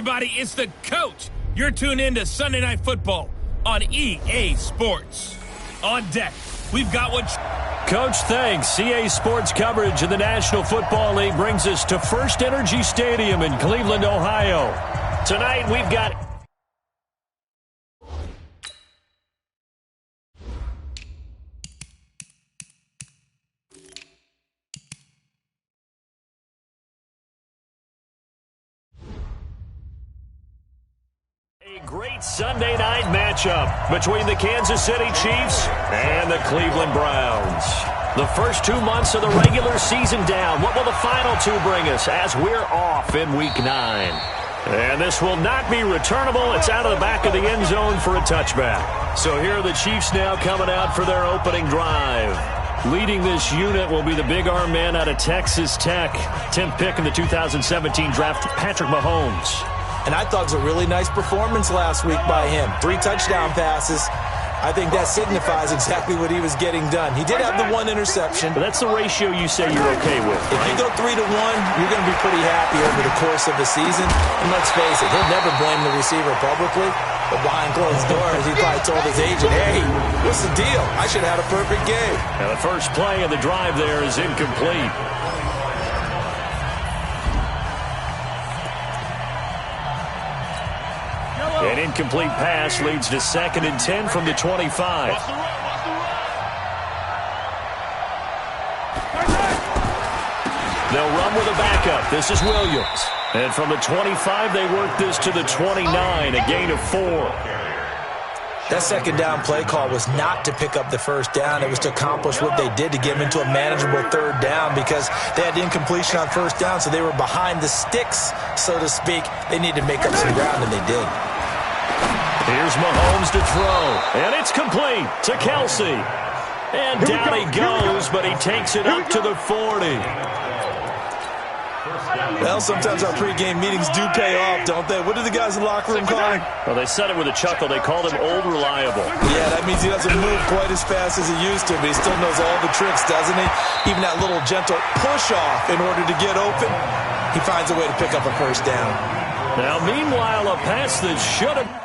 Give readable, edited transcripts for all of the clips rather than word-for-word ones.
everybody, it's the coach. You're tuned in to Sunday Night Football on EA Sports. On deck, we've got what... Coach, thanks. EA Sports coverage of the National Football League brings us to First Energy Stadium in Cleveland, Ohio. Tonight, we've got... A great Sunday night matchup between the Kansas City Chiefs and the Cleveland Browns. The first 2 months of the regular season down. What will the final two bring us as we're off in Week 9? And this will not be returnable. It's out of the back of the end zone for a touchback. So here are the Chiefs now coming out for their opening drive. Leading this unit will be the big arm man out of Texas Tech. 10th pick in the 2017 draft, Patrick Mahomes. And I thought it was a really nice performance last week by him. 3 touchdown passes. I think that signifies exactly what he was getting done. He did have the 1 interception. But that's the ratio you say you're okay with, If you go 3-1, you're going to be pretty happy over the course of the season. And let's face it, he'll never blame the receiver publicly. But behind closed doors, he probably told his agent, hey, what's the deal? I should have had a perfect game. And the first play of the drive there is incomplete. An incomplete pass leads to 2nd and 10 from the 25. They'll run with a backup. This is Williams. And from the 25, they work this to the 29, a gain of 4. That second down play call was not to pick up the first down. It was to accomplish what they did to get them into a manageable 3rd down because they had incompletion on 1st down, so they were behind the sticks, so to speak. They needed to make up some ground, and they did. Here's Mahomes to throw, and it's complete to Kelsey. And down he goes, but he takes it up to the 40. Well, sometimes our pregame meetings do pay off, don't they? What do the guys in the locker room call him? Well, they said it with a chuckle. They called him Old Reliable. Yeah, that means he doesn't move quite as fast as he used to, but he still knows all the tricks, doesn't he? Even that little gentle push-off in order to get open, he finds a way to pick up a first down. Now, meanwhile, a pass that should have...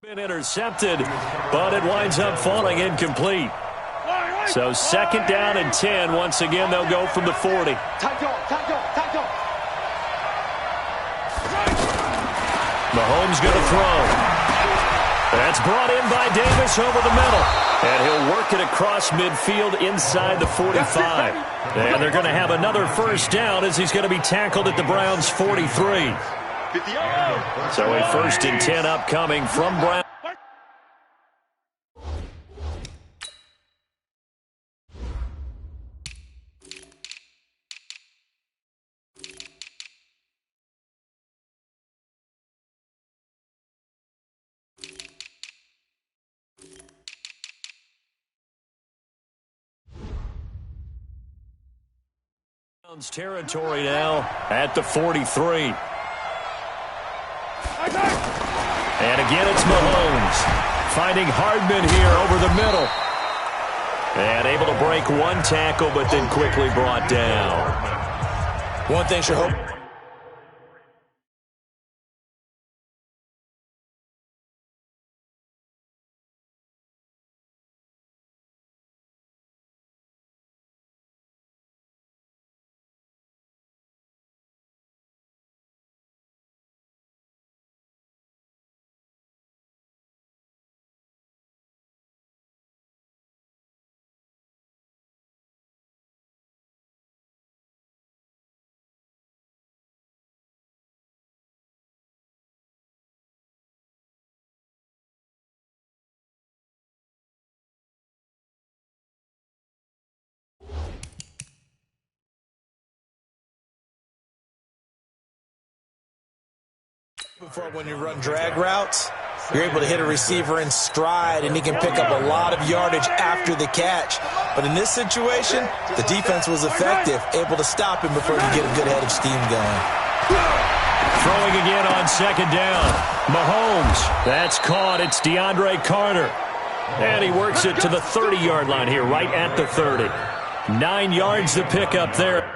Been intercepted, but it winds up falling incomplete. So 2nd down and 10. Once again, they'll go from the 40. Mahomes going to throw. That's brought in by Davis over the middle. And he'll work it across midfield inside the 45. And they're going to have another first down as he's going to be tackled at the Browns' 43. So a 1st and 10 upcoming from Brown. Browns territory now at the 43. And again, it's Mahomes finding Hardman here over the middle. And able to break one tackle, but then quickly brought down. One thing sure hope. Before, when you run drag routes, you're able to hit a receiver in stride, and he can pick up a lot of yardage after the catch. But in this situation, the defense was effective, able to stop him before he could get a good head of steam going. Throwing again on second down. Mahomes. That's caught. It's DeAndre Carter. And he works it to the 30-yard line here, right at the 30. 9 yards to pick up there.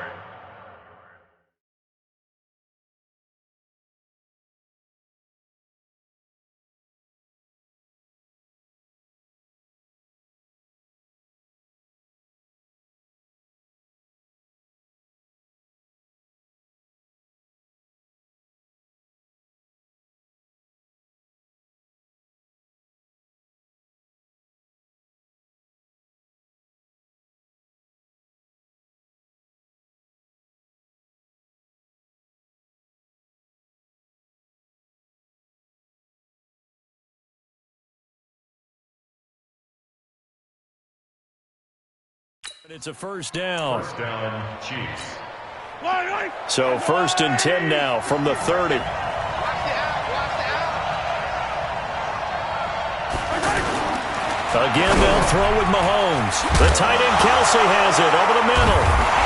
It's a first down. First down, Chiefs. So 1st and 10 now from the 30. Again, they'll throw with Mahomes. The tight end, Kelsey, has it over the middle.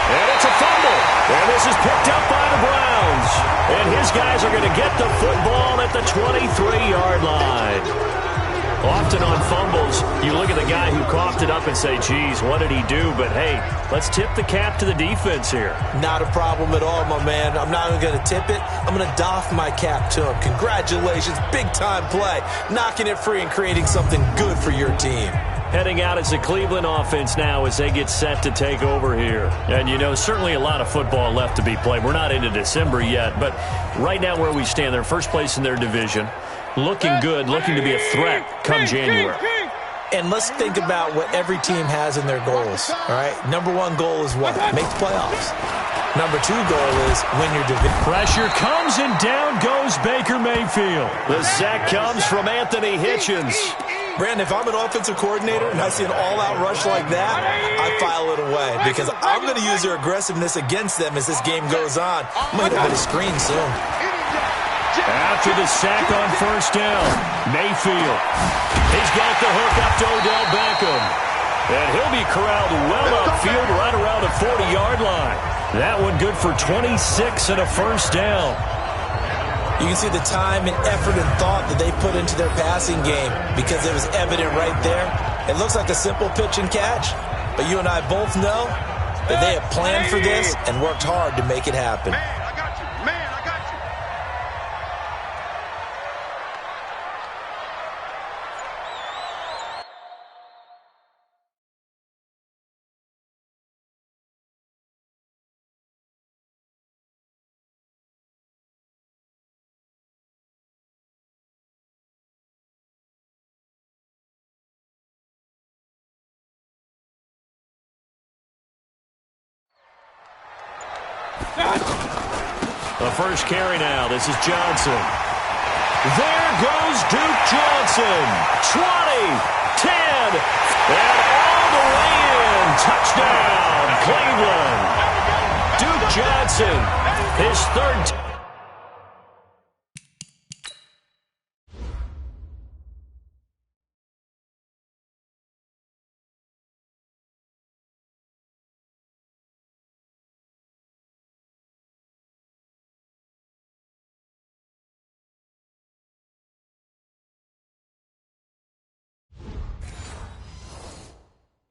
And it's a fumble. And this is picked up by the Browns. And his guys are going to get the football at the 23-yard line. Often on fumbles, you look at the guy who coughed it up and say, geez, what did he do? But, hey, let's tip the cap to the defense here. Not a problem at all, my man. I'm not even going to tip it. I'm going to doff my cap to him. Congratulations. Big-time play. Knocking it free and creating something good for your team. Heading out as the Cleveland offense now as they get set to take over here. And, you know, certainly a lot of football left to be played. We're not into December yet, but right now where we stand, they're first place in their division. Looking good, looking to be a threat come January. And let's think about what every team has in their goals, all right? Number one goal is what? Make the playoffs. Number two goal is win your division. Pressure comes and down goes Baker Mayfield. The sack comes from Anthony Hitchens. Brandon, if I'm an offensive coordinator and I see an all-out rush like that, I file it away because I'm going to use their aggressiveness against them as this game goes on. I'm going to hit a screen soon. After the sack on first down, Mayfield. He's got the hook up to Odell Beckham. And he'll be corralled well upfield right around the 40-yard line. That one good for 26 and a first down. You can see the time and effort and thought that they put into their passing game because it was evident right there. It looks like a simple pitch and catch, but you and I both know that they have planned for this and worked hard to make it happen. The first carry now. This is Johnson. There goes Duke Johnson. 20, 10, and all the way in. Touchdown, Cleveland. Duke Johnson, his third.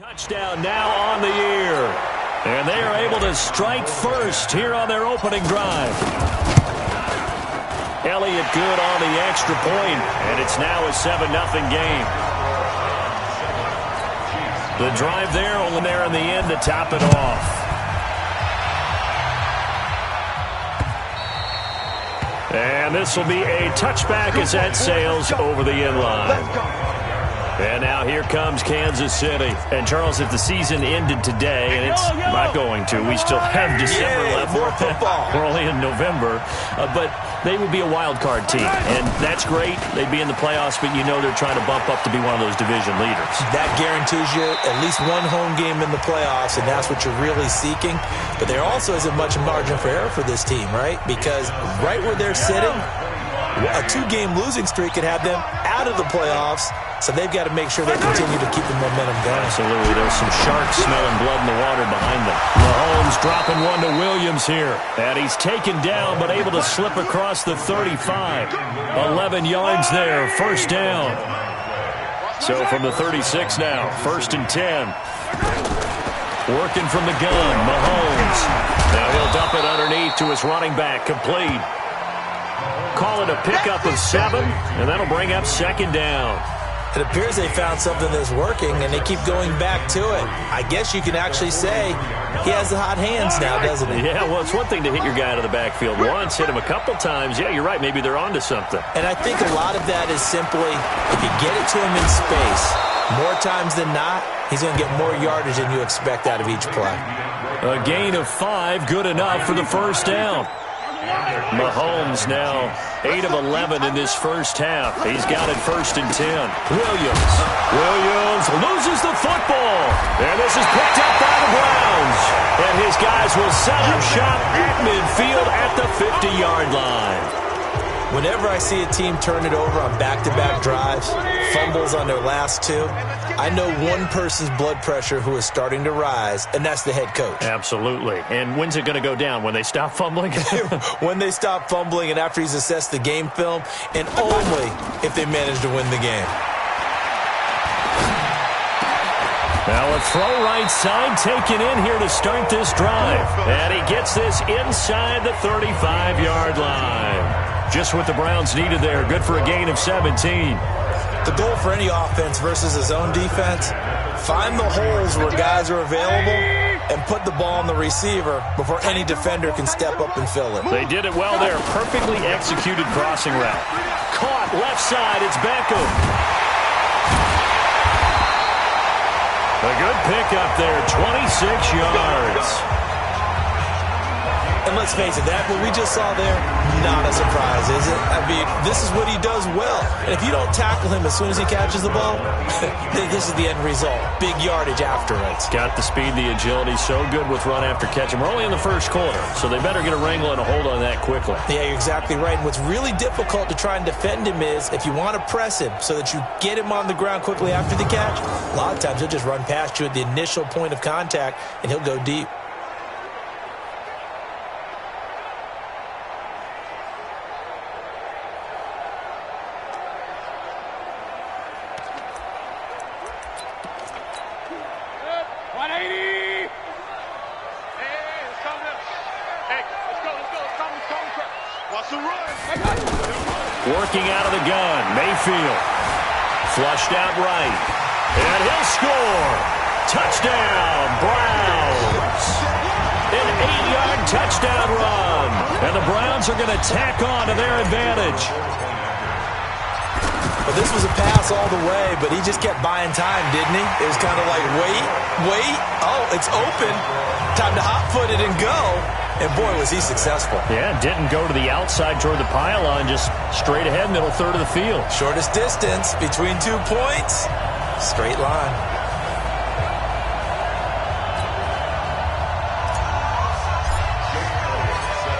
Touchdown now on the year. And they are able to strike first here on their opening drive. Elliott good on the extra point, and it's now a 7-0 game. The drive there, only there in the end to top it off. And this will be a touchback as that sails over the end line. And now here comes Kansas City. And, Charles, if the season ended today, and it's not going to, we still have December left. More football. We're only in November. But they would be a wild card team. And that's great. They'd be in the playoffs, but you know they're trying to bump up to be one of those division leaders. That guarantees you at least one home game in the playoffs, and that's what you're really seeking. But there also isn't much margin for error for this team, right? Because right where they're sitting, a 2-game losing streak could have them out of the playoffs. So they've got to make sure they continue to keep the momentum going. Absolutely. There's some sharks smelling blood in the water behind them. Mahomes dropping one to Williams here. And he's taken down but able to slip across the 35. 11 yards there. First down. So from the 36 now. 1st and 10. Working from the gun. Mahomes. Now he'll dump it underneath to his running back. Complete. Call it a pickup of 7. And that'll bring up 2nd down. It appears they found something that's working, and they keep going back to it. I guess you can actually say he has the hot hands now, doesn't he? Yeah, well, it's one thing to hit your guy out of the backfield once, hit him a couple times. Yeah, you're right. Maybe they're onto something. And I think a lot of that is simply if you get it to him in space, more times than not, he's going to get more yardage than you expect out of each play. A gain of 5, good enough for the first down. Mahomes now 8 of 11 in this first half. He's got it 1st and 10. Williams loses the football. And this is picked up by the Browns. And his guys will set up shop at midfield at the 50-yard line. Whenever I see a team turn it over on back-to-back drives, fumbles on their last 2, I know one person's blood pressure who is starting to rise, and that's the head coach. Absolutely. And when's it going to go down? When they stop fumbling? When they stop fumbling and after he's assessed the game film, and only if they manage to win the game. Now a throw right side taken in here to start this drive. And he gets this inside the 35-yard line. Just what the Browns needed there. Good for a gain of 17. The goal for any offense versus his own defense, find the holes where guys are available and put the ball on the receiver before any defender can step up and fill it. They did it well there. Perfectly executed crossing route. Caught left side. It's Beckham. A good pickup there. 26 yards. And let's face it, that what we just saw there, not a surprise, is it? I mean, this is what he does well. And if you don't tackle him as soon as he catches the ball, this is the end result. Big yardage afterwards. Got the speed, the agility, so good with run after catch. And we're only in the first quarter, so they better get a wrangle and a hold on that quickly. Yeah, you're exactly right. And what's really difficult to try and defend him is if you want to press him so that you get him on the ground quickly after the catch, a lot of times he'll just run past you at the initial point of contact, and he'll go deep. Working out of the gun, Mayfield. Flushed out right. And he'll score. Touchdown, Browns. An 8-yard touchdown run. And the Browns are going to tack on to their advantage. But this was a pass all the way, but he just kept buying time, didn't he? It was kind of like, wait. Oh, it's open. Time to hot-foot it and go. And, boy, was he successful. Yeah, didn't go to the outside toward the pylon, just straight ahead, middle third of the field. Shortest distance between 2 points. Straight line.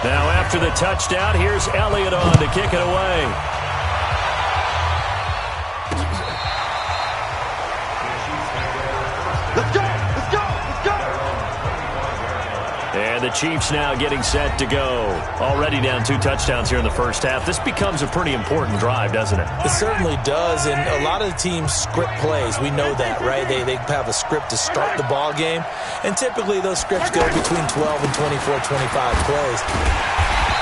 Now, after the touchdown, here's Elliott on to kick it away. the Chiefs now getting set to go. Already down 2 touchdowns here in the first half. This becomes a pretty important drive, doesn't it? It certainly does, and a lot of the teams script plays. We know that, right? They have a script to start the ball game, and typically those scripts go between 12 and 24, 25 plays.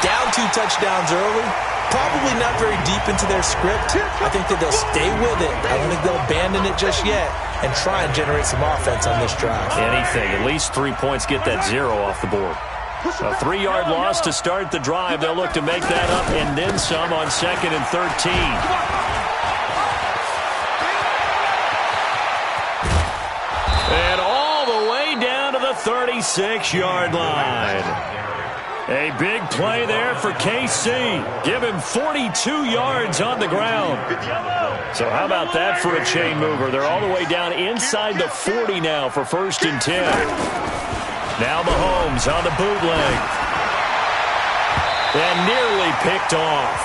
Down 2 touchdowns early, probably not very deep into their script. I think that they'll stay with it. I don't think they'll abandon it just yet and try and generate some offense on this drive. Anything. At least 3 points, get that 0 off the board. A 3-yard loss to start the drive. They'll look to make that up and then some on 2nd and 13. And all the way down to the 36-yard line. A big play there for KC. Give him 42 yards on the ground. So how about that for a chain mover? They're all the way down inside the 40 now for 1st and 10. Now Mahomes on the bootleg. And nearly picked off.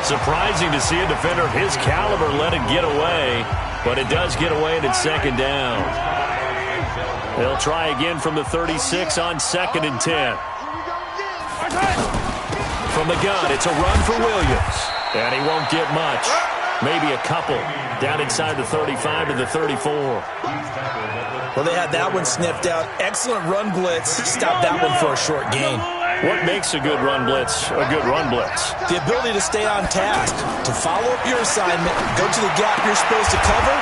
Surprising to see a defender of his caliber let it get away, but it does get away and it's 2nd down. They'll try again from the 36 on 2nd and 10. From the gun, it's a run for Williams. And he won't get much. Maybe a couple. Down inside the 35 to the 34. Well, they had that one sniffed out. Excellent run blitz. Stopped that one for a short gain. What makes a good run blitz a good run blitz? The ability to stay on task, to follow up your assignment, go to the gap you're supposed to cover,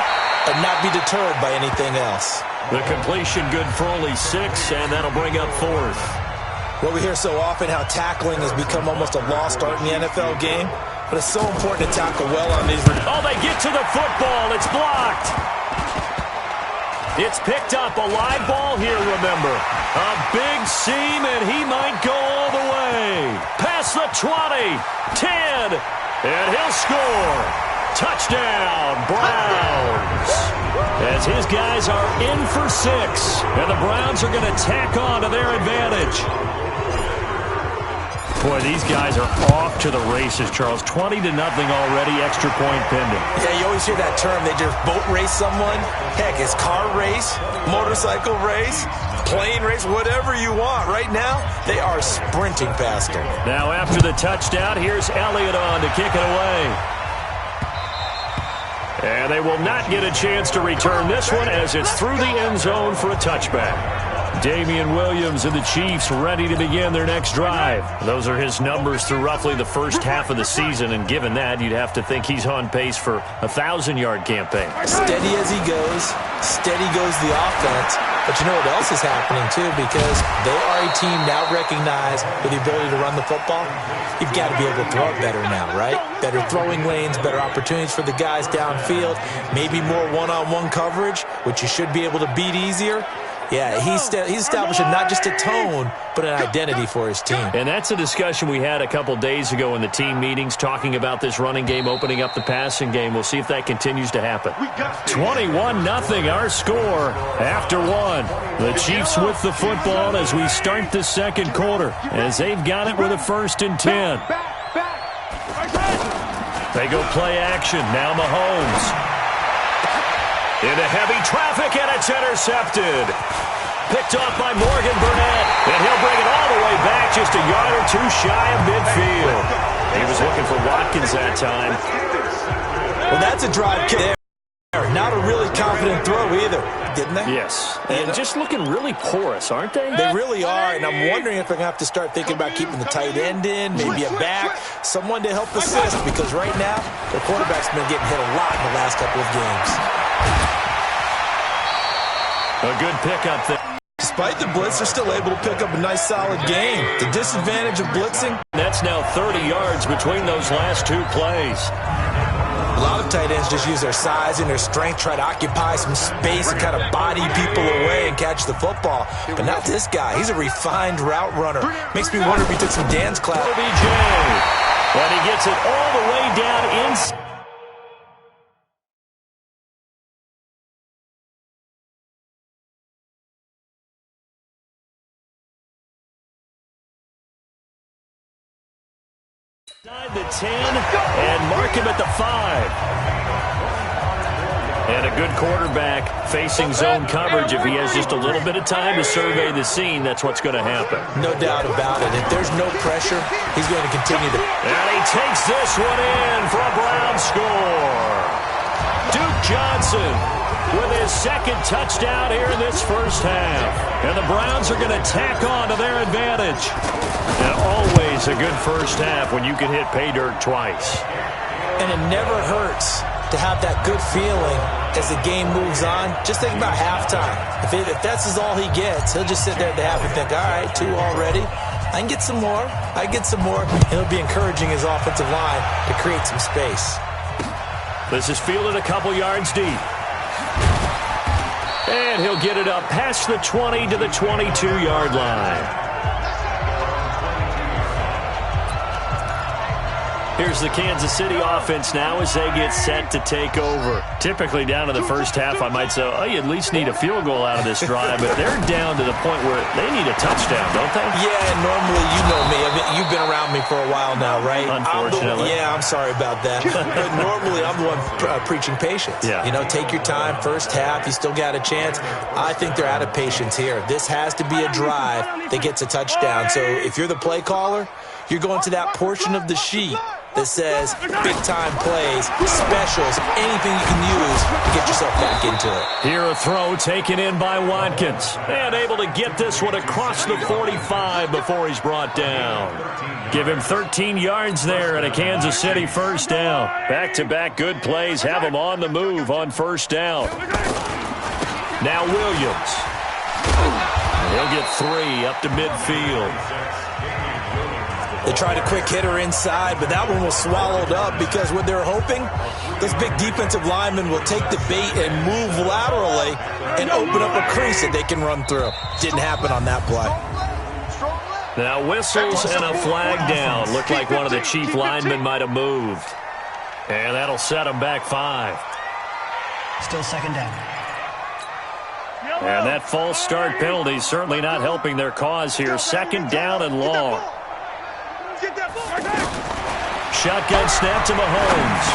and not be deterred by anything else. The completion good for only 6, and that'll bring up 4th. Well, we hear so often how tackling has become almost a lost art in the NFL game, but it's so important to tackle well on these. Oh, they get to the football. It's blocked. It's picked up. A live ball here, remember. A big seam, and he might go all the way. Past the 20, 10, and he'll score. Touchdown, Browns. As his guys are in for 6, and the Browns are going to tack on to their advantage. Boy, these guys are off to the races, Charles. 20-0 already, extra point pending. Yeah, you always hear that term. They just boat race someone. Heck, it's car race, motorcycle race, plane race, whatever you want. Right now, they are sprinting past them. Now after the touchdown, here's Elliott on to kick it away. And they will not get a chance to return this one as it's through the end zone for a touchback. Damian Williams and the Chiefs ready to begin their next drive. Those are his numbers through roughly the first half of the season, and given that, you'd have to think he's on pace for a 1,000-yard campaign. Steady as he goes, steady goes the offense. But you know what else is happening, too, because they are a team now recognized with the ability to run the football. You've got to be able to throw it better now, right? Better throwing lanes, better opportunities for the guys downfield, maybe more one-on-one coverage, which you should be able to beat easier. Yeah, he's establishing not just a tone, but an identity for his team. And that's a discussion we had a couple days ago in the team meetings, talking about this running game, opening up the passing game. We'll see if that continues to happen. 21-0, our score after 1. The Chiefs with the football as we start the second quarter, as they've got it with a 1st and 10. They go play action. Now Mahomes. Into heavy traffic, and it's intercepted. Picked off by Morgan Burnett, and he'll bring it all the way back just a yard or 2 shy of midfield. He was looking for Watkins that time. Well, that's a drive kick there. Not a really confident throw either, didn't they? Yes, and just looking really porous, aren't they? They really are, and I'm wondering if they're going to have to start thinking about keeping the tight end in, maybe a back, someone to help assist, because right now, their quarterback's been getting hit a lot in the last couple of games. A good pickup there. Despite the blitz, they're still able to pick up a nice, solid game. The disadvantage of blitzing. That's now 30 yards between those last 2 plays. A lot of tight ends just use their size and their strength, try to occupy some space and kind of body people away and catch the football. But not this guy. He's a refined route runner. Makes me wonder if he took some dance class. OBJ. But he gets it all the way down inside. Inside the 10 and mark him at the 5. And a good quarterback facing zone coverage. If he has just a little bit of time to survey the scene, that's what's going to happen. No doubt about it. If there's no pressure, he's going to continue to... And he takes this one in for a Brown score. Duke Johnson with his second touchdown here in this first half. And the Browns are going to tack on to their advantage. And always a good first half when you can hit pay dirt twice. And it never hurts to have that good feeling as the game moves on. Just think about halftime. If that's all he gets, he'll just sit there at the half and think, all right, 2 already. I can get some more. I get some more. And he'll be encouraging his offensive line to create some space. This is fielded a couple yards deep. And he'll get it up past the 20 to the 22-yard line. Here's the Kansas City offense now as they get set to take over. Typically down to the first half, I might say, oh, you at least need a field goal out of this drive, but they're down to the point where they need a touchdown, don't they? Yeah, normally, you know me. You've been around me for a while now, right? Unfortunately. I'm sorry about that. But normally, I'm the one preaching patience. Yeah. You know, take your time. First half, you still got a chance. I think they're out of patience here. This has to be a drive that gets a touchdown. So if you're the play caller, you're going to that portion of the sheet that says big-time plays, specials, anything you can use to get yourself back into it. Here a throw taken in by Watkins. And able to get this one across the 45 before he's brought down. Give him 13 yards there and a Kansas City first down. Back-to-back good plays have him on the move on first down. Now Williams. He'll get 3 up to midfield. They tried a quick hitter inside, but that one was swallowed up because what they're hoping, those big defensive linemen will take the bait and move laterally and open up a crease that they can run through. Didn't happen on that play. Now whistles and a flag down. Looked like one of the chief linemen might have moved. And that'll set them back 5. Still second down. And that false start penalty certainly not helping their cause here. Second down and long. Shotgun snap to Mahomes.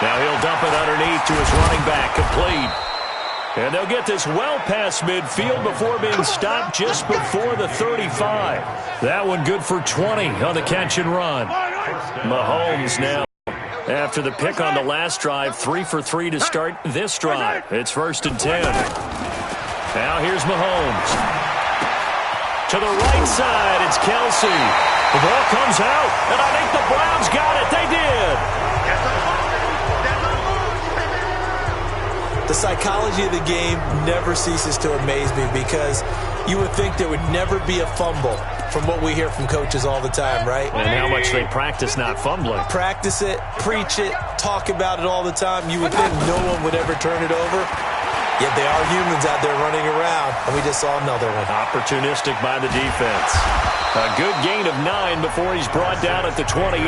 Now he'll dump it underneath to his running back, complete. And they'll get this well past midfield before being stopped just before the 35. That one good for 20 on the catch and run. Mahomes now, after the pick on the last drive, 3 for 3 to start this drive. It's 1st and 10. Now here's Mahomes. To the right side, it's Kelsey. The ball comes out, and I think the Browns got it. They did. The psychology of the game never ceases to amaze me because you would think there would never be a fumble from what we hear from coaches all the time, right? And how much they practice not fumbling. Practice it, preach it, talk about it all the time. You would think no one would ever turn it over. Yet they are humans out there running around, and we just saw another one. Opportunistic by the defense. A good gain of 9 before he's brought down at the 28.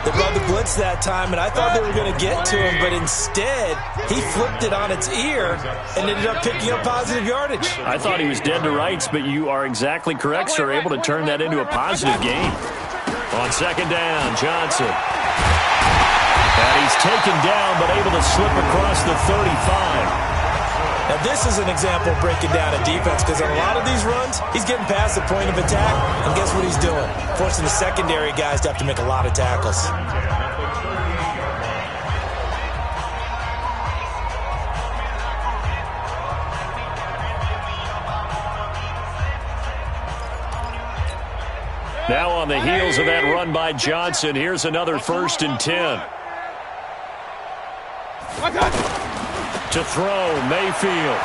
They brought the blitz that time, and I thought they were going to get to him, but instead, he flipped it on its ear and ended up picking up positive yardage. I thought he was dead to rights, but you are exactly correct, sir. Able to turn that into a positive gain. On second down, Johnson. And he's taken down, but able to slip across the 35. Now, this is an example of breaking down a defense because on a lot of these runs, he's getting past the point of attack, and guess what he's doing? Forcing the secondary guys to have to make a lot of tackles. Now on the heels of that run by Johnson, here's another 1st and 10. To throw, Mayfield.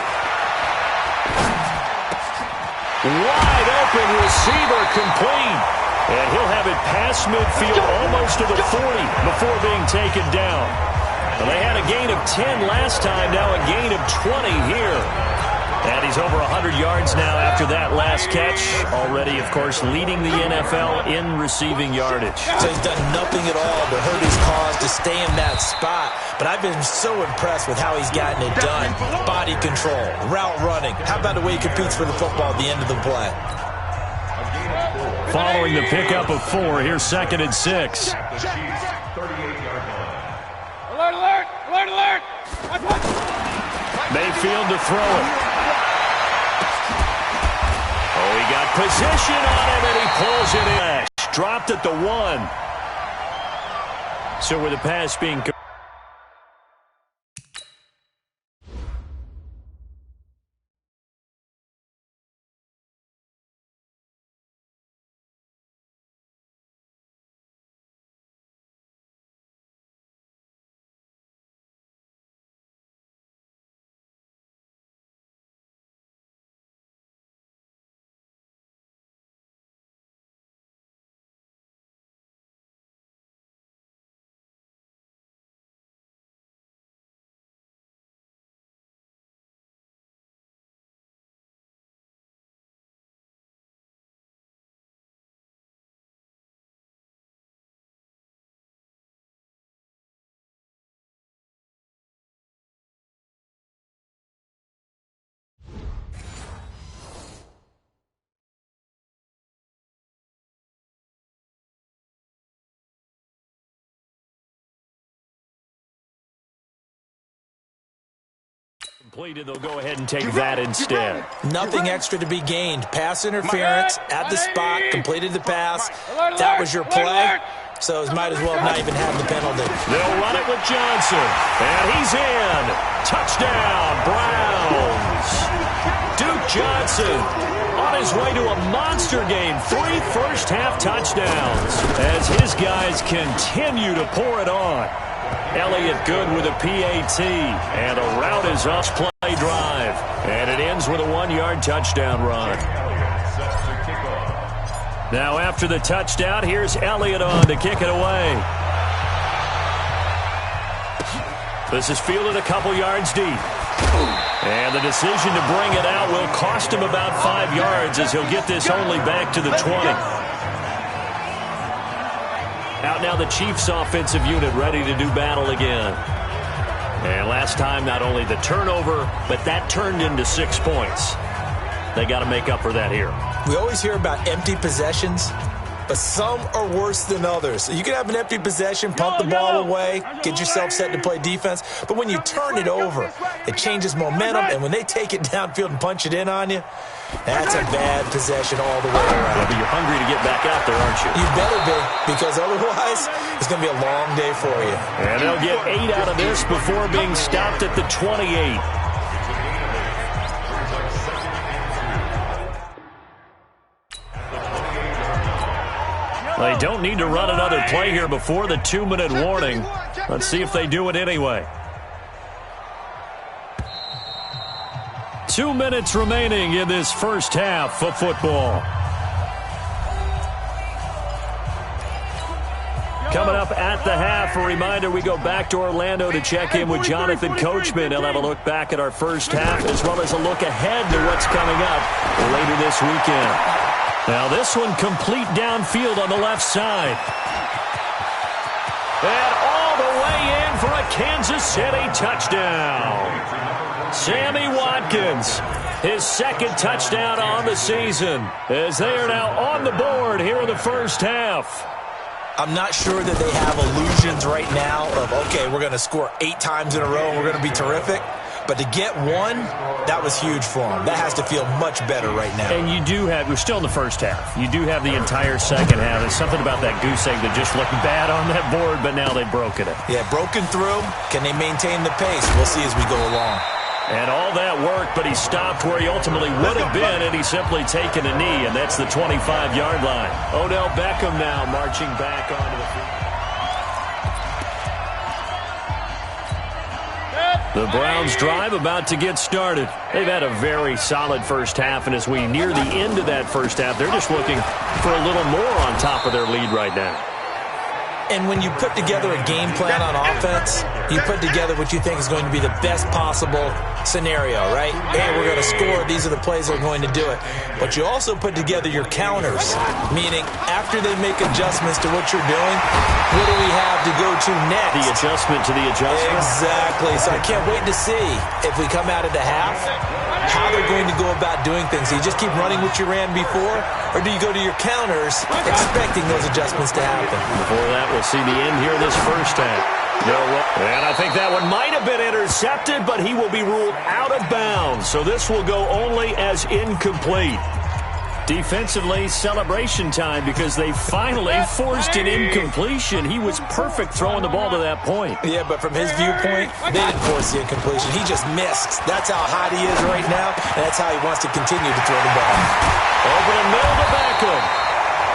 Wide open receiver, complete. And he'll have it past midfield almost to the 40 before being taken down. Well, they had a gain of 10 last time, now a gain of 20 here. And he's over 100 yards now after that last catch. Already, of course, leading the NFL in receiving yardage. So he's done nothing at all to hurt his cause to stay in that spot. But I've been so impressed with how he's gotten it done. Body control, route running. How about the way he competes for the football at the end of the play? Following the pickup of 4, here's 2nd and 6. Alert, alert, alert, alert. Mayfield to throw it. Oh, he got position on him, and he pulls it in. Dropped at the 1. So with the pass being completed, they'll go ahead and take that instead. Nothing extra to be gained. Pass interference at the spot, completed the pass. That was your play. So it might as well not even have the penalty. They'll run it with Johnson. And he's in. Touchdown, Browns. Duke Johnson on his way to a monster game. 3 first-half touchdowns as his guys continue to pour it on. Elliott good with a PAT. And a route is off play drive. And it ends with a 1-yard touchdown run. Now after the touchdown, here's Elliott on to kick it away. This is fielded a couple yards deep. And the decision to bring it out will cost him about 5 yards as he'll get this only back to the 20. Out now the Chiefs offensive unit ready to do battle again. And last time not only the turnover, but that turned into 6 points. They got to make up for that here. We always hear about empty possessions, but some are worse than others. You can have an empty possession, pump the ball away, get yourself set to play defense, but when you turn it over, it changes momentum, and when they take it downfield and punch it in on you, that's a bad possession all the way around. Yeah, but you're hungry to get back out there, aren't you? You better be, because otherwise it's going to be a long day for you. And they'll get 8 out of this before being stopped at the 28. They don't need to run another play here before the 2-minute warning. Let's see if they do it anyway. 2 minutes remaining in this first half of football. Coming up at the half, a reminder, we go back to Orlando to check in with Jonathan Coachman. He'll have a look back at our first half as well as a look ahead to what's coming up later this weekend. Now this one complete downfield on the left side. And all the way in for a Kansas City touchdown. Sammy Watkins, his second touchdown on the season, as they are now on the board here in the first half. I'm not sure that they have illusions right now of, okay, we're going to score 8 times in a row and we're going to be terrific. But to get one, that was huge for them. That has to feel much better right now. And you do have, we're still in the first half. You do have the entire second half. There's something about that goose egg that just looked bad on that board, but now they've broken it. Yeah, broken through. Can they maintain the pace? We'll see as we go along. And all that worked, but he stopped where he ultimately would have been, and he's simply taken a knee, and that's the 25-yard line. Odell Beckham now marching back onto the field. The Browns drive about to get started. They've had a very solid first half, and as we near the end of that first half, they're just looking for a little more on top of their lead right now. And when you put together a game plan on offense, you put together what you think is going to be the best possible scenario, right? Hey, we're going to score. These are the plays that are going to do it. But you also put together your counters, meaning after they make adjustments to what you're doing, what do we have to go to next? The adjustment to the adjustment. Exactly. So I can't wait to see if we come out at the half, how they're going to go about doing things. Do you just keep running what you ran before, or do you go to your counters expecting those adjustments to happen? Before that, we'll see the end here of this first half. And I think that one might have been intercepted, but he will be ruled out of bounds. So this will go only as incomplete. Defensively, celebration time because they finally forced an incompletion. He was perfect throwing the ball to that point. Yeah, but from his viewpoint, they didn't force the incompletion. He just missed. That's how hot he is right now, and that's how he wants to continue to throw the ball. Over the middle to Beckham.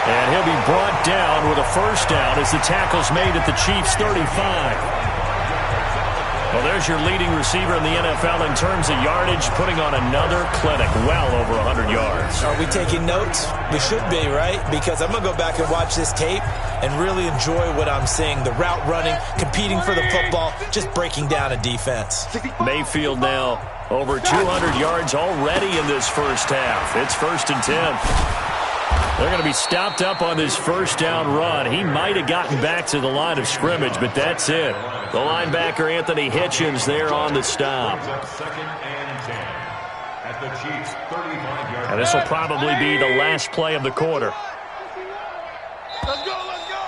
And he'll be brought down with a first down as the tackle's made at the Chiefs' 35. Well, there's your leading receiver in the NFL in terms of yardage, putting on another clinic, well over 100 yards. Are we taking notes? We should be, right? Because I'm going to go back and watch this tape and really enjoy what I'm seeing. The route running, competing for the football, just breaking down a defense. Mayfield now over 200 yards already in this first half. It's 1st and 10. They're going to be stopped up on this first down run. He might have gotten back to the line of scrimmage, but that's it. The linebacker, Anthony Hitchens, there on the stop. And this will probably be the last play of the quarter. Let's go, let's go.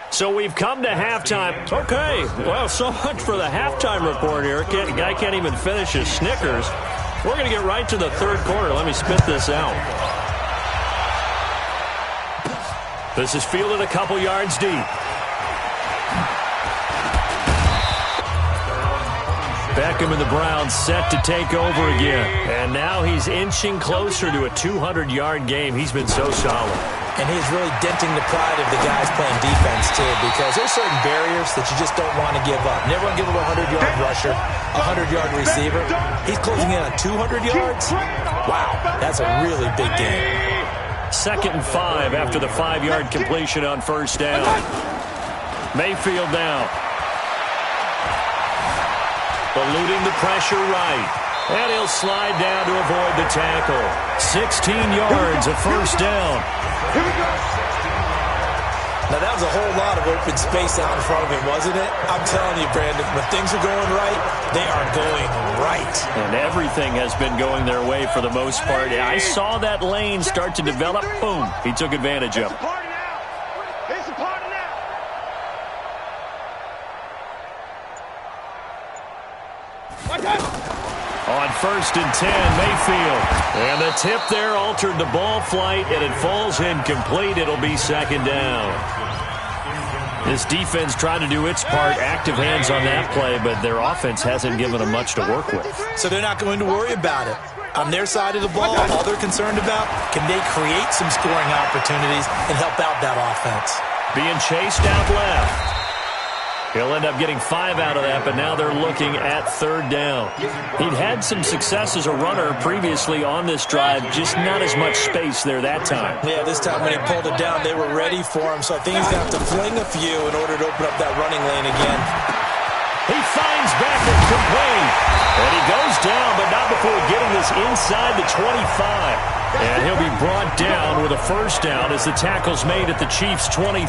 So we've come to halftime. Okay, well, so much for the halftime report here. The guy can't even finish his Snickers. We're going to get right to the third quarter. Let me spit this out. This is fielded a couple yards deep. Beckham and the Browns set to take over again. And now he's inching closer to a 200-yard game. He's been so solid. And he's really denting the pride of the guys playing defense, too, because there's certain barriers that you just don't want to give up. Never want to give up a 100-yard rusher, a 100-yard receiver. He's closing in on 200 yards. Wow, that's a really big game. 2nd and 5 after the 5-yard completion on first down. Mayfield now. Eluding the pressure right. And he'll slide down to avoid the tackle. 16 yards, a first down. Now, that was a whole lot of open space out in front of him, wasn't it? I'm telling you, Brandon, when things are going right, they are going right. And everything has been going their way for the most part. I saw that lane start to develop. Boom. He took advantage of it. It's a party now. On 1st and 10, Mayfield. And the tip there altered the ball flight, and it falls incomplete. It'll be 2nd down. This defense trying to do its part, active hands on that play, but their offense hasn't given them much to work with. So they're not going to worry about it. On their side of the ball, all they're concerned about, can they create some scoring opportunities and help out that offense? Being chased out left. He'll end up getting 5 out of that, but now they're looking at 3rd down. He'd had some success as a runner previously on this drive, just not as much space there that time. Yeah, this time when he pulled it down, they were ready for him, so I think he's going to have to fling a few in order to open up that running lane again. He finds Beckett complete, and he goes down, but not before getting this inside the 25. And he'll be brought down with a first down as the tackle's made at the Chiefs' 23.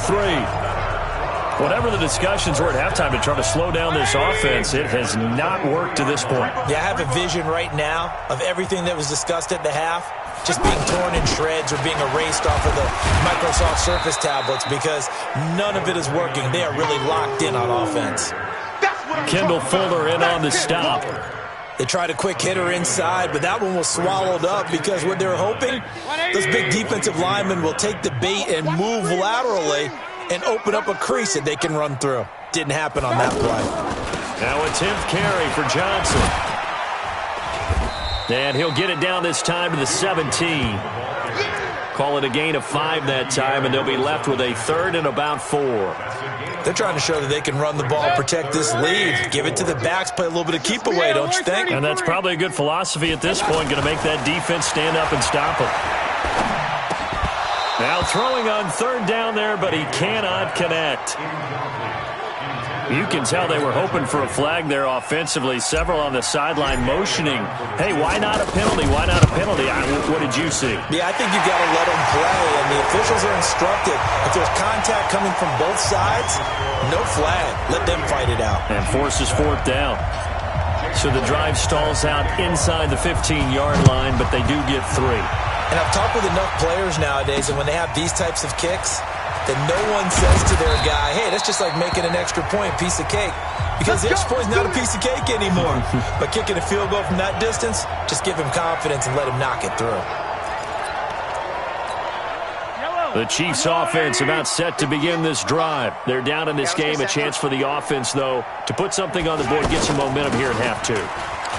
Whatever the discussions were at halftime to try to slow down this offense, it has not worked to this point. Yeah, I have a vision right now of everything that was discussed at the half just being torn in shreds or being erased off of the Microsoft Surface tablets because none of it is working. They are really locked in on offense. Kendall Fuller in on the stop. They tried a quick hitter inside, but that one was swallowed up because what they're hoping, those big defensive linemen will take the bait and move laterally and open up a crease that they can run through. Didn't happen on that play. Now a 10th carry for Johnson. And he'll get it down this time to the 17. Call it a gain of 5 that time, and they'll be left with a 3rd and about 4. They're trying to show that they can run the ball, protect this lead. Give it to the backs, play a little bit of keep away, don't you think? And that's probably a good philosophy at this point, going to make that defense stand up and stop them. Now throwing on 3rd down there, but he cannot connect. You can tell they were hoping for a flag there offensively. Several on the sideline motioning, hey, why not a penalty? Why not a penalty? What did you see? Yeah, I think you've got to let them play, and the officials are instructed. If there's contact coming from both sides, no flag. Let them fight it out. And forces 4th down. So the drive stalls out inside the 15-yard line, but they do get 3. And I've talked with enough players nowadays, and when they have these types of kicks, that no one says to their guy, hey, that's just like making an extra point, piece of cake. Because the extra point is not a piece of cake anymore. But kicking a field goal from that distance, just give him confidence and let him knock it through. The Chiefs offense about set to begin this drive. They're down in this game. A chance for the offense, though, to put something on the board, get some momentum here in half two.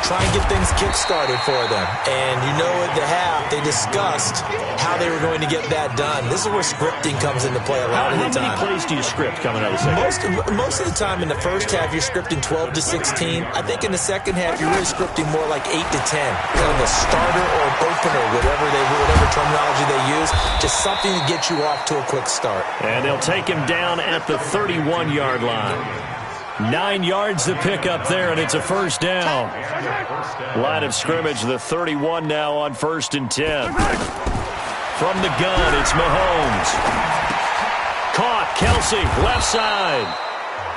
Try and get things kick-started for them. And you know at the half, they discussed how they were going to get that done. This is where scripting comes into play a lot of the time. How many plays do you script coming out of the second? Most of the time in the first half, you're scripting 12 to 16. I think in the second half, you're really scripting more like 8 to 10. Kind of a starter or an opener, whatever terminology they use. Just something to get you off to a quick start. And they'll take him down at the 31-yard line. 9 yards to pick up there, and it's a first down. Line of scrimmage, the 31 now on 1st and 10. From the gun, it's Mahomes. Caught, Kelsey, left side.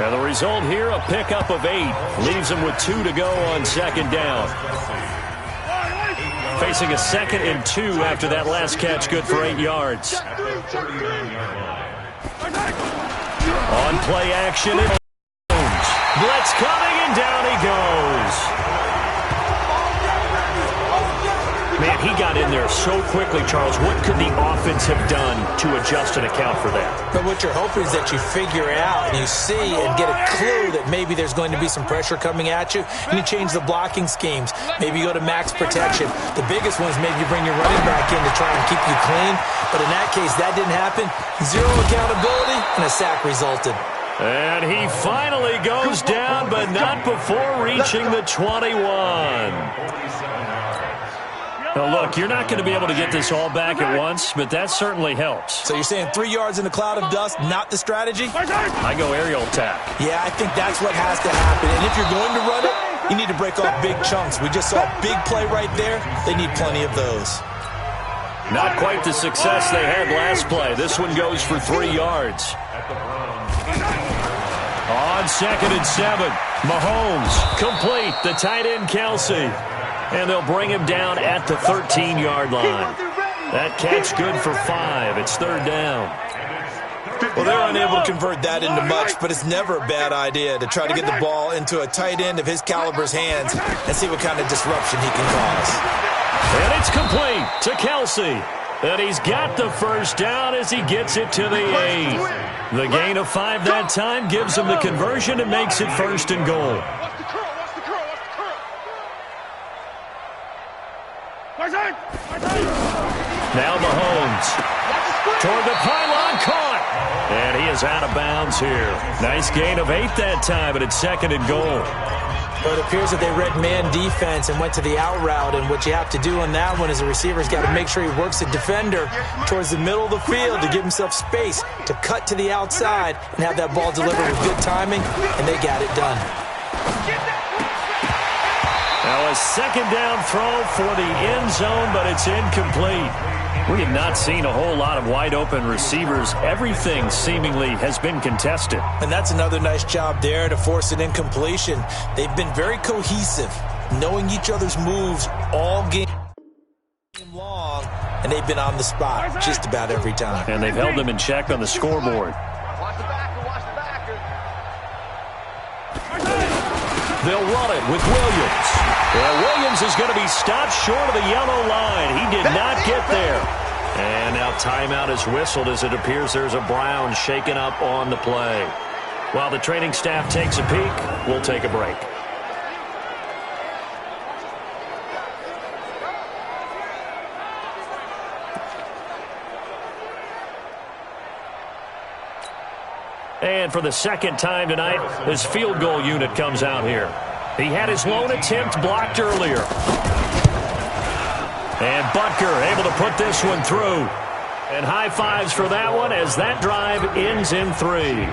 And the result here, a pickup of 8. Leaves him with 2 to go on 2nd down. Facing a 2nd and 2 after that last catch, good for 8 yards. On play action, blitz coming, and down he goes. Man, he got in there so quickly, Charles. What could the offense have done to adjust and account for that? But what you're hoping is that you figure out and you see and get a clue that maybe there's going to be some pressure coming at you, and you change the blocking schemes. Maybe you go to max protection. The biggest one is maybe you bring your running back in to try and keep you clean. But in that case, that didn't happen. 0 accountability, and a sack resulted. And he finally goes down, but not before reaching the 21. Now, look, you're not going to be able to get this all back at once, but that certainly helps. So you're saying 3 yards in a cloud of dust, not the strategy? I go aerial attack. Yeah, I think that's what has to happen. And if you're going to run it, you need to break off big chunks. We just saw a big play right there. They need plenty of those. Not quite the success they had last play. This one goes for 3 yards. On 2nd and 7, Mahomes complete, the tight end Kelsey. And they'll bring him down at the 13-yard line. That catch good for 5. It's 3rd down. Well, they're unable to convert that into much, but it's never a bad idea to try to get the ball into a tight end of his caliber's hands and see what kind of disruption he can cause. And it's complete to Kelsey. And he's got the first down as he gets it to the 8. The gain of 5 that time gives him the conversion and makes it 1st and goal. Now Mahomes toward the pylon, caught. And he is out of bounds here. Nice gain of 8 that time, but it's 2nd and goal. But it appears that they read man defense and went to the out route, and what you have to do on that one is the receiver's got to make sure he works the defender towards the middle of the field to give himself space to cut to the outside and have that ball delivered with good timing, and they got it done. Now a 2nd down throw for the end zone, but it's incomplete. We have not seen a whole lot of wide-open receivers. Everything seemingly has been contested. And that's another nice job there to force an incompletion. They've been very cohesive, knowing each other's moves all game long, and they've been on the spot just about every time. And they've held them in check on the scoreboard. They'll run it with Williams. Well, Williams is going to be stopped short of the yellow line. He did not get there. And now timeout is whistled as it appears there's a Brown shaken up on the play. While the training staff takes a peek, we'll take a break. And for the 2nd time tonight, his field goal unit comes out here. He had his lone attempt blocked earlier. And Butker able to put this one through. And high fives for that one as that drive ends in 3.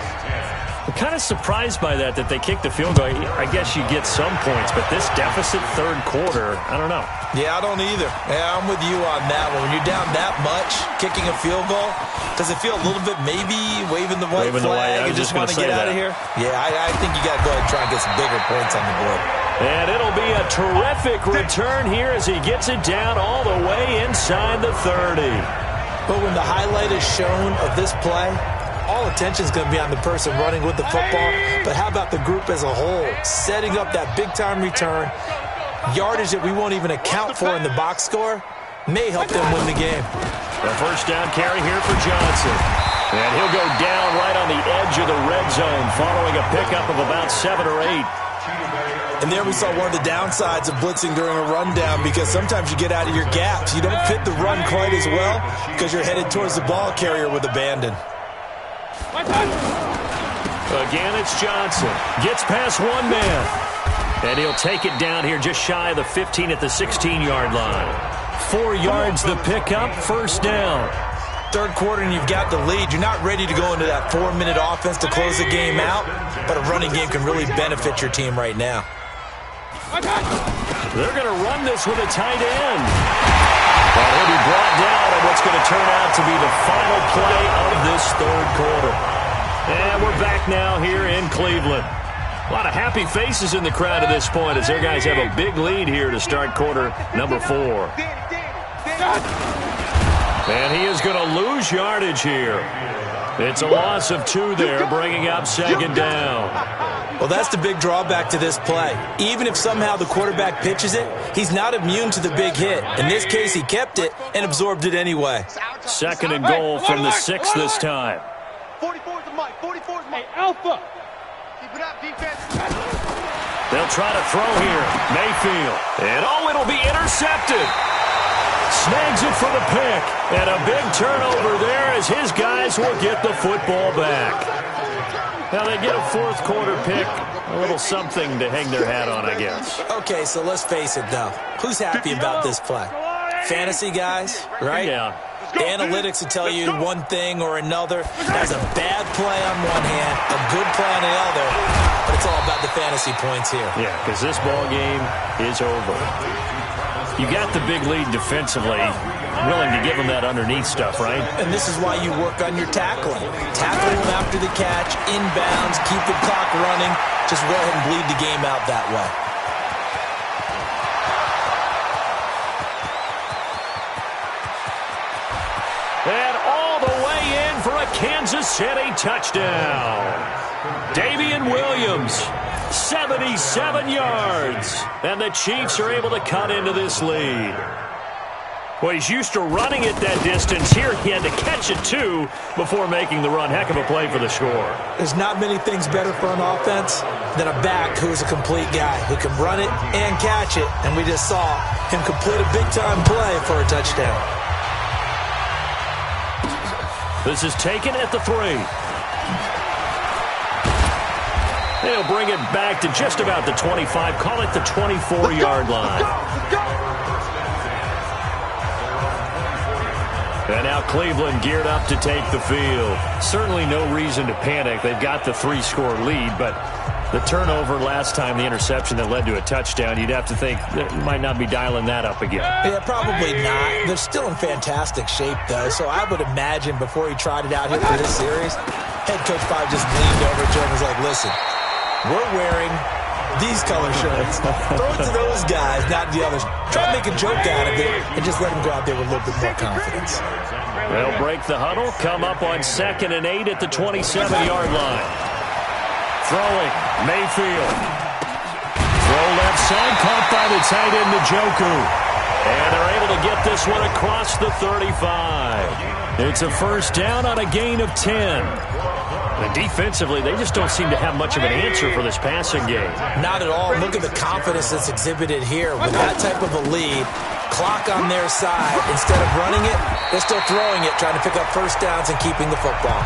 I'm kind of surprised by that they kicked the field goal. I guess you get some points, but this deficit 3rd quarter, I don't know. Yeah, I don't either. Yeah, I'm with you on that one. When you're down that much, kicking a field goal, does it feel a little bit maybe waving the white flag and just want to get out of here? Yeah, I think you got to go ahead and try and get some bigger points on the board. And it'll be a terrific return here as he gets it down all the way inside the 30. But when the highlight is shown of this play, all attention is going to be on the person running with the football, but how about the group as a whole, setting up that big-time return, yardage that we won't even account for in the box score, may help them win the game. The first down carry here for Johnson. And he'll go down right on the edge of the red zone following a pickup of about 7 or 8. And there we saw one of the downsides of blitzing during a rundown, because sometimes you get out of your gaps. You don't fit the run quite as well because you're headed towards the ball carrier with abandon. Again, it's Johnson. Gets past one man. And he'll take it down here just shy of the 15 at the 16-yard line. 4 yards the pickup, first down. Third quarter and you've got the lead. You're not ready to go into that 4-minute offense to close the game out, but a running game can really benefit your team right now. They're going to run this with a tight end. And he'll be brought down on what's going to turn out to be the final play of this third quarter. And we're back now here in Cleveland. A lot of happy faces in the crowd at this point as their guys have a big lead here to start quarter number 4. And he is going to lose yardage here. It's a loss of 2 there, bringing up second down. Well, that's the big drawback to this play. Even if somehow the quarterback pitches it, he's not immune to the big hit. In this case, he kept it and absorbed it anyway. Second and goal from the 6 this time. 44 is the mic. 44 is Mike. Hey, Alpha. Keep it up, defense. They'll try to throw here. Mayfield. And it'll be intercepted. Snags it for the pick. And a big turnover there as his guys will get the football back. Now they get a fourth quarter pick. A little something to hang their hat on, I guess. Okay, so let's face it, though. Who's happy about this play? Fantasy guys, right? Yeah. The analytics will tell you one thing or another. That's a bad play on one hand, a good play on the other, but it's all about the fantasy points here. Yeah, because this ball game is over. You got the big lead defensively, willing to give them that underneath stuff, right? And this is why you work on your tackling. Tackle them after the catch, inbounds, keep the clock running. Just go ahead and bleed the game out that way. And all the way in for a Kansas City touchdown. Davian Williams, 77 yards. And the Chiefs are able to cut into this lead. Well, he's used to running it that distance. Here he had to catch it, too, before making the run. Heck of a play for the score. There's not many things better for an offense than a back who is a complete guy, who can run it and catch it. And we just saw him complete a big-time play for a touchdown. This is taken at the 3. They'll bring it back to just about the 25. Call it the 24-yard line. And now Cleveland geared up to take the field. Certainly no reason to panic. They've got the 3-score lead, but the turnover last time, the interception that led to a touchdown, you'd have to think that you might not be dialing that up again. Yeah, probably not. They're still in fantastic shape, though, so I would imagine before he tried it out here for this series, head coach probably just leaned over to him and was like, listen, we're wearing these color shirts. Throw it to those guys, not the others. Try to make a joke out of it and just let them go out there with a little bit more confidence. They'll break the huddle, come up on 2nd and 8 at the 27-yard line. Throwing, Mayfield. Throw left side, caught by the tight end, Njoku. And they're able to get this one across the 35. It's a first down on a gain of 10. And defensively, they just don't seem to have much of an answer for this passing game. Not at all. Look at the confidence that's exhibited here. With that type of a lead, clock on their side, instead of running it, they're still throwing it, trying to pick up first downs and keeping the football.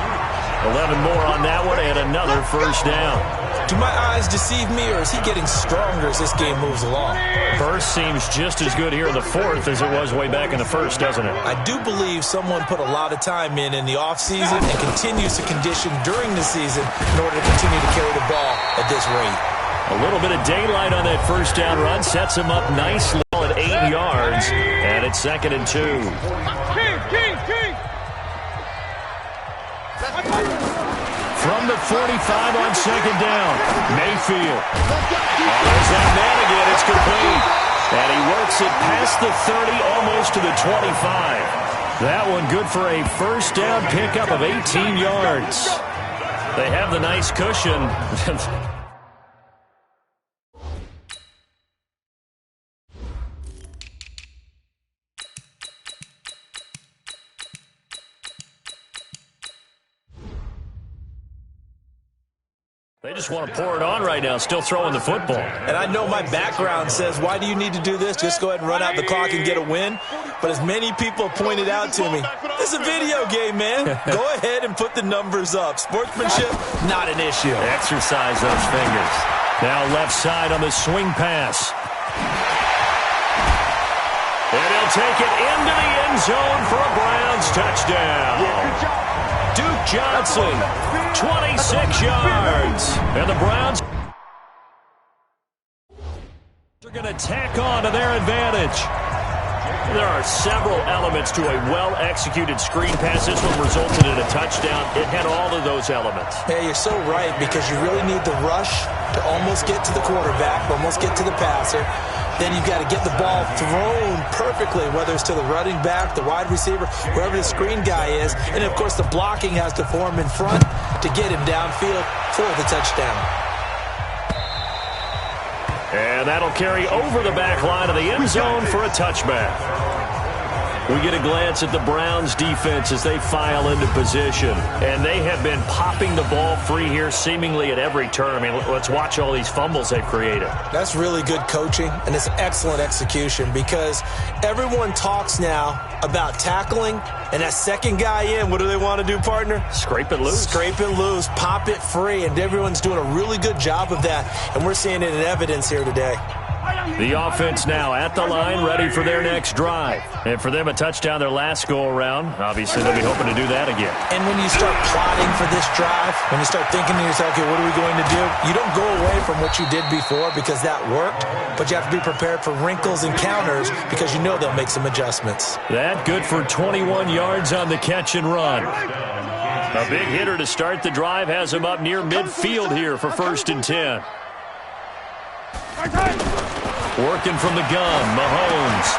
11 more on that one and another first down. Do my eyes deceive me, or is he getting stronger as this game moves along? First seems just as good here in the 4th as it was way back in the 1st, doesn't it? I do believe someone put a lot of time in the offseason and continues to condition during the season in order to continue to carry the ball at this rate. A little bit of daylight on that first down run sets him up nicely at 8 yards, and it's 2nd and 2. King. From the 45 on 2nd down, Mayfield. There's that man again. It's complete. And he works it past the 30, almost to the 25. That one good for a first down pickup of 18 yards. They have the nice cushion. They just want to pour it on right now, still throwing the football. And I know my background says, why do you need to do this? Just go ahead and run out the clock and get a win. But as many people pointed out to me, this is a video game, man. Go ahead and put the numbers up. Sportsmanship, not an issue. Exercise those fingers. Now left side on the swing pass. And he'll take it into the end zone for a Browns touchdown. Duke Johnson, 26 yards. And the Browns are going to tack on to their advantage. There are several elements to a well-executed screen pass. This one resulted in a touchdown. It had all of those elements. Yeah, you're so right, because you really need the rush to almost get to the quarterback, almost get to the passer. Then you've got to get the ball thrown perfectly, whether it's to the running back, the wide receiver, wherever the screen guy is. And, of course, the blocking has to form in front to get him downfield for the touchdown. And that'll carry over the back line of the end zone for a touchback. We get a glance at the Browns defense as they file into position. And they have been popping the ball free here seemingly at every turn. I mean, let's watch all these fumbles they've created. That's really good coaching, and it's excellent execution, because everyone talks now about tackling, and that second guy in, what do they want to do, partner? Scrape it loose. Scrape it loose, pop it free, and everyone's doing a really good job of that, and we're seeing it in evidence here today. The offense now at the line, ready for their next drive. And for them, a touchdown their last go-around. Obviously, they'll be hoping to do that again. And when you start plotting for this drive, when you start thinking to yourself, okay, what are we going to do? You don't go away from what you did before because that worked, but you have to be prepared for wrinkles and counters because you know they'll make some adjustments. That good for 21 yards on the catch and run. A big hitter to start the drive has him up near midfield here for 1st and 10. Working from the gun, Mahomes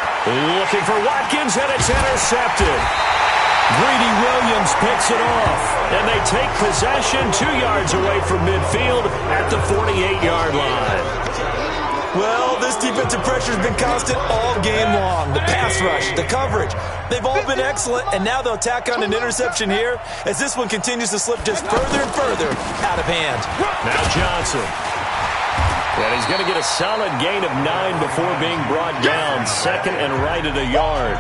looking for Watkins, and it's intercepted. Greedy Williams picks it off, and they take possession 2 yards away from midfield at the 48-yard line. Well, this defensive pressure has been constant all game long. The pass rush, the coverage, they've all been excellent, and now they'll tack on an interception here as this one continues to slip just further and further out of hand. Now Johnson. And he's going to get a solid gain of 9 before being brought down. 2nd and right at a yard.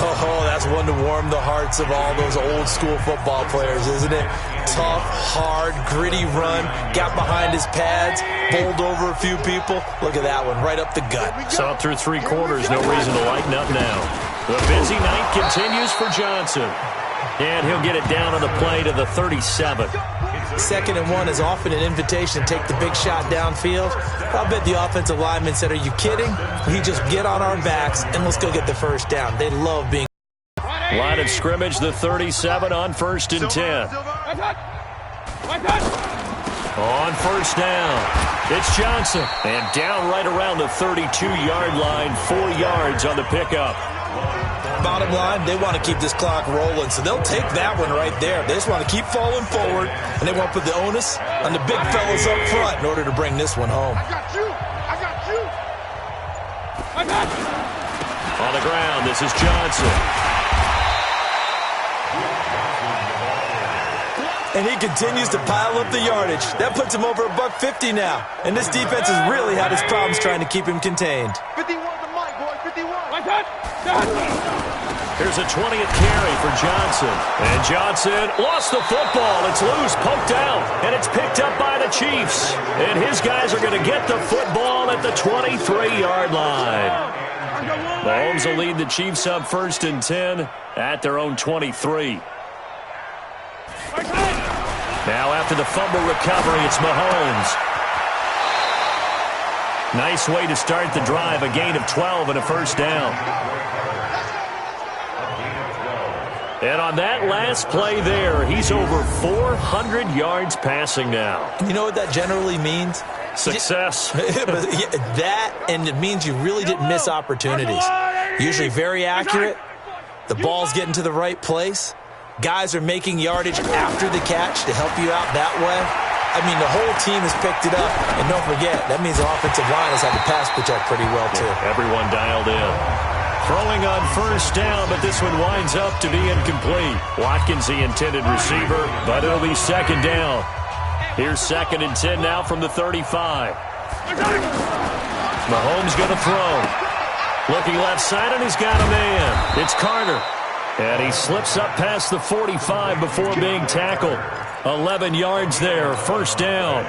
Oh, that's one to warm the hearts of all those old school football players, isn't it? Tough, hard, gritty run. Got behind his pads, bowled over a few people. Look at that one, right up the gut. Saw it through 3 quarters. No reason to lighten up now. The busy night continues for Johnson. And he'll get it down on the play to the 37. 2nd and 1 is often an invitation to take the big shot downfield. I'll bet the offensive lineman said, are you kidding? We just get on our backs and let's go get the first down. They love being... Line of scrimmage, the 37 on 1st and 10. On 1st down, it's Johnson. And down right around the 32-yard line, 4 yards on the pickup. Bottom line, they want to keep this clock rolling, so they'll take that one right there. They just want to keep falling forward, and they want to put the onus on the big fellas up front in order to bring this one home. I got you. I got you. I got you. On the ground, this is Johnson. And he continues to pile up the yardage. That puts him over $150 now. And this defense has really had its problems trying to keep him contained. 51 to Mike, boy. 51. My God. Here's a 20th carry for Johnson. And Johnson lost the football. It's loose, poked out, and it's picked up by the Chiefs. And his guys are going to get the football at the 23-yard line. Mahomes will lead the Chiefs up 1st and 10 at their own 23. Now after the fumble recovery, it's Mahomes. Nice way to start the drive, a gain of 12 and a 1st down. And on that last play there, he's over 400 yards passing now. You know what that generally means? Success. That, and it means you really didn't miss opportunities. Usually very accurate, The ball's getting to the right place. Guys are making yardage after the catch to help you out that way. I mean, the whole team has picked it up. And don't forget, that means the offensive line has had to pass protect pretty well, too. Everyone dialed in. Throwing on first down, but this one winds up to be incomplete. Watkins, the intended receiver, but it'll be second down. Here's 2nd and 10 now from the 35. Mahomes going to throw. Looking left side, and he's got a man. It's Carter. And he slips up past the 45 before being tackled. 11 yards there, first down.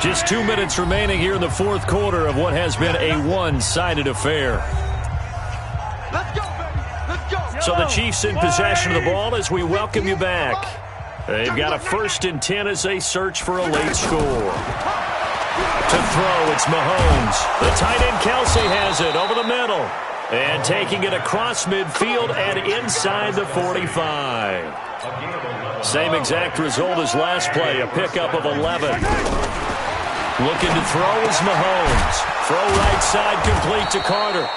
Just 2 minutes remaining here in the fourth quarter of what has been a one-sided affair. So the Chiefs in possession of the ball as we welcome you back. They've got a 1st and 10 as they search for a late score. To throw, it's Mahomes. The tight end Kelsey has it over the middle. And taking it across midfield and inside the 45. Same exact result as last play, a pickup of 11. Looking to throw is Mahomes. Throw right side complete to Carter.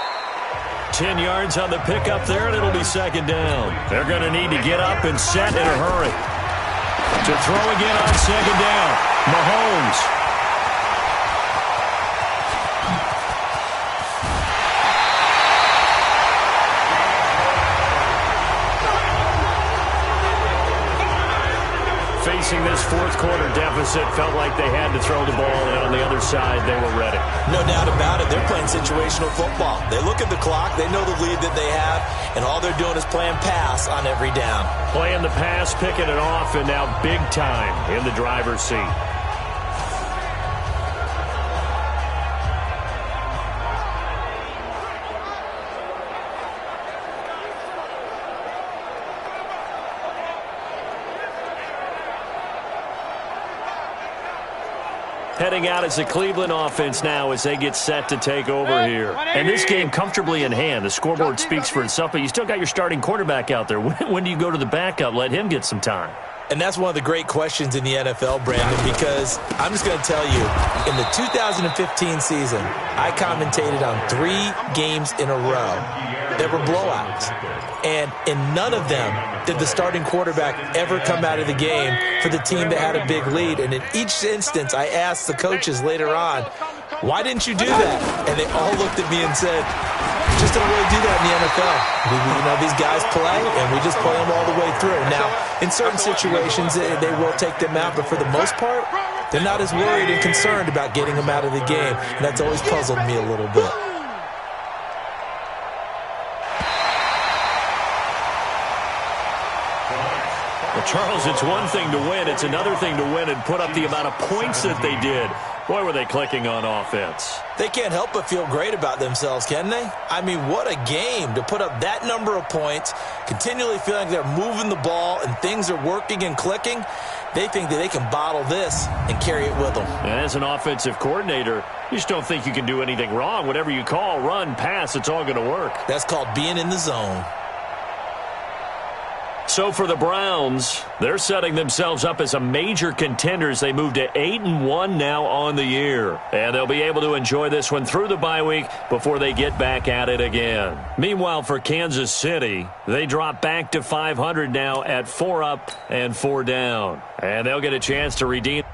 10 yards on the pickup there, and it'll be second down. They're going to need to get up and set in a hurry. To throw again on second down. Mahomes. Facing this fourth quarter deficit, felt like they had to throw the ball, and on the other side, they were ready. No doubt about it. They're playing situational football. They look at the clock, they know the lead that they have, and all they're doing is playing pass on every down. Playing the pass, picking it off, and now big time in the driver's seat. Heading out as the Cleveland offense now as they get set to take over here. And this game comfortably in hand. The scoreboard speaks for itself, but you still got your starting quarterback out there. When do you go to the backup? Let him get some time. And that's one of the great questions in the NFL, Brandon, because I'm just going to tell you, in the 2015 season, I commentated on 3 games in a row that were blowouts. And in none of them did the starting quarterback ever come out of the game for the team that had a big lead. And in each instance, I asked the coaches later on, why didn't you do that? And they all looked at me and said, just don't really do that in the NFL. You know, these guys play, and we just play them all the way through. Now, in certain situations, they will take them out, but for the most part, they're not as worried and concerned about getting them out of the game, and that's always puzzled me a little bit. Well, Charles, it's one thing to win. It's another thing to win and put up the amount of points that they did. Boy, were they clicking on offense. They can't help but feel great about themselves, can they? I mean, what a game to put up that number of points, continually feeling they're moving the ball and things are working and clicking. They think that they can bottle this and carry it with them. And as an offensive coordinator, you just don't think you can do anything wrong. Whatever you call, run, pass, it's all going to work. That's called being in the zone. So for the Browns, they're setting themselves up as a major contenders. They move to 8-1 now on the year. And they'll be able to enjoy this one through the bye week before they get back at it again. Meanwhile, for Kansas City, they drop back to 500 now at 4 up and 4 down. And they'll get a chance to redeem